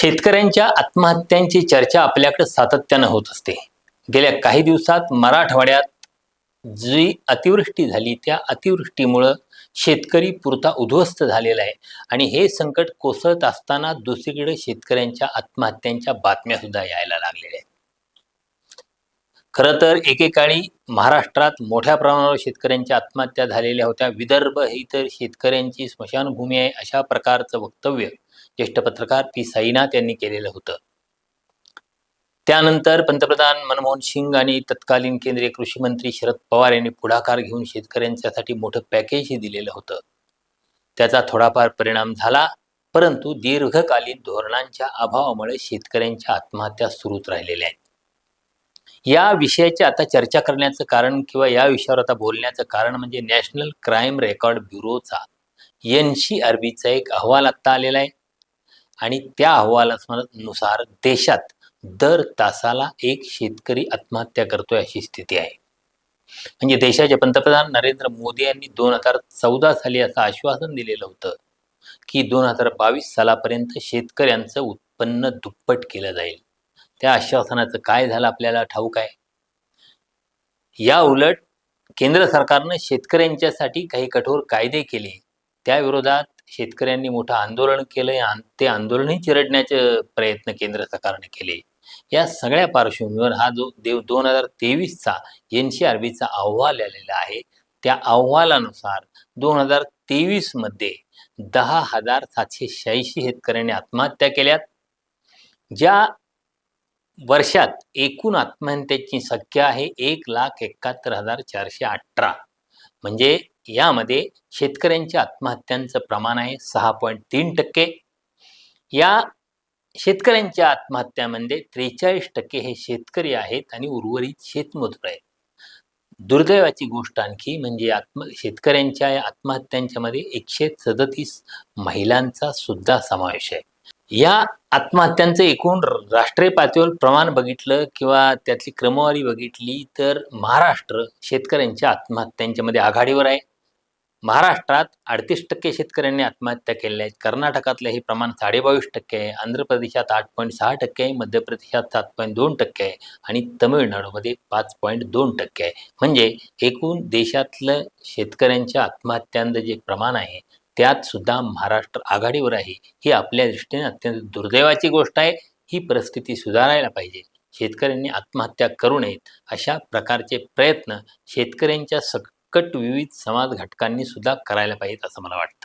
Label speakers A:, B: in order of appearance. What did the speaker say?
A: शेतकऱ्यांच्या आत्महत्यांची चर्चा आपल्याकडे सातत्यानं होत असते. गेल्या काही दिवसात मराठवाड्यात जी अतिवृष्टी झाली त्या अतिवृष्टीमुळं शेतकरी पुरता उद्ध्वस्त झालेला आहे आणि हे संकट कोसळत असताना दुसरीकडे शेतकऱ्यांच्या आत्महत्यांच्या बातम्या सुद्धा यायला लागलेल्या आहेत. खरं तर एकेकाळी महाराष्ट्रात मोठ्या प्रमाणावर शेतकऱ्यांच्या आत्महत्या झालेल्या होत्या. विदर्भ ही तर शेतकऱ्यांची स्मशानभूमी आहे, अशा प्रकारचं वक्तव्य ज्येष्ठ पत्रकार पी साईनाथ यांनी केलेलं होतं. त्यानंतर पंतप्रधान मनमोहन सिंग आणि तत्कालीन केंद्रीय कृषी मंत्री शरद पवार यांनी पुढाकार घेऊन शेतकऱ्यांच्यासाठी मोठं पॅकेजही दिलेलं होतं. त्याचा थोडाफार परिणाम झाला, परंतु दीर्घकालीन धोरणांच्या अभावामुळे शेतकऱ्यांच्या आत्महत्या सुरूच राहिलेल्या आहेत. या विषयाची आता चर्चा करण्याचं कारण किंवा या विषयावर आता बोलण्याचं कारण म्हणजे नॅशनल क्राईम रेकॉर्ड ब्युरोचा NCRBचा एक अहवाल आत्ता आलेला आहे आणि त्या अहवालानुसार देशात दर तासाला एक शेतकरी आत्महत्या करतोय अशी स्थिती आहे. म्हणजे देशाचे पंतप्रधान नरेंद्र मोदी यांनी 2014 साली असं आश्वासन दिलेलं होतं की 2022 सालापर्यंत शेतकऱ्यांचं उत्पन्न दुप्पट केलं जाईल. त्या आश्वासनाचं काय झालं आपल्याला ठाऊक आहे. या उलट केंद्र सरकारनं शेतकऱ्यांच्यासाठी काही कठोर कायदे केले, त्या विरोधात शेतकऱ्यांनी मोठं आंदोलन केलंय आणि ते आंदोलनही चिरडण्याचे प्रयत्न केंद्र सरकारने केले. या सगळ्या पार्श्वभूमीवर हा जो 2023चा NCRBचा अहवाल आलेला आहे, त्या अहवालानुसार 2023 मध्ये 10,786 शेतकऱ्यांनी आत्महत्या केल्यात. ज्या वर्षात एकूण आत्महत्यांची संख्या आहे 1,71,418. म्हणजे यामध्ये शेतकऱ्यांच्या आत्महत्यांचं प्रमाण आहे 6.3%. या शेतकऱ्यांच्या आत्महत्यामध्ये 43% हे शेतकरी आहेत आणि उर्वरित शेतमजूर आहेत. दुर्दैवाची गोष्ट आणखी म्हणजे शेतकऱ्यांच्या या आत्महत्यांच्या मध्ये 137 महिलांचा सुद्धा समावेश आहे. या आत्महत्यांचं एकूण राष्ट्रीय पातळीवर प्रमाण बघितलं किंवा त्यातली क्रमवारी बघितली तर महाराष्ट्र शेतकऱ्यांच्या आत्महत्यांच्या मध्ये आघाडीवर आहे. महाराष्ट्रात 38% शेतकऱ्यांनी आत्महत्या केलेल्या आहेत. कर्नाटकातलं हे प्रमाण 22.5% आहे. आंध्र प्रदेशात 8.6% आहे. मध्य प्रदेशात 7.2% आहे आणि तमिळनाडूमध्ये 5.2% आहे. म्हणजे एकूण देशातलं शेतकऱ्यांच्या आत्महत्यांचं जे प्रमाण आहे त्यात सुद्धा महाराष्ट्र आघाडीवर आहे. ही आपल्या दृष्टीने अत्यंत दुर्दैवाची गोष्ट आहे. ही परिस्थिती सुधारायला पाहिजे. शेतकऱ्यांनी आत्महत्या करू नयेत अशा प्रकारचे प्रयत्न शेतकऱ्यांच्या सकट विविध समाज घटकांनी सुद्धा करायला पाहिजेत असं मला वाटतं.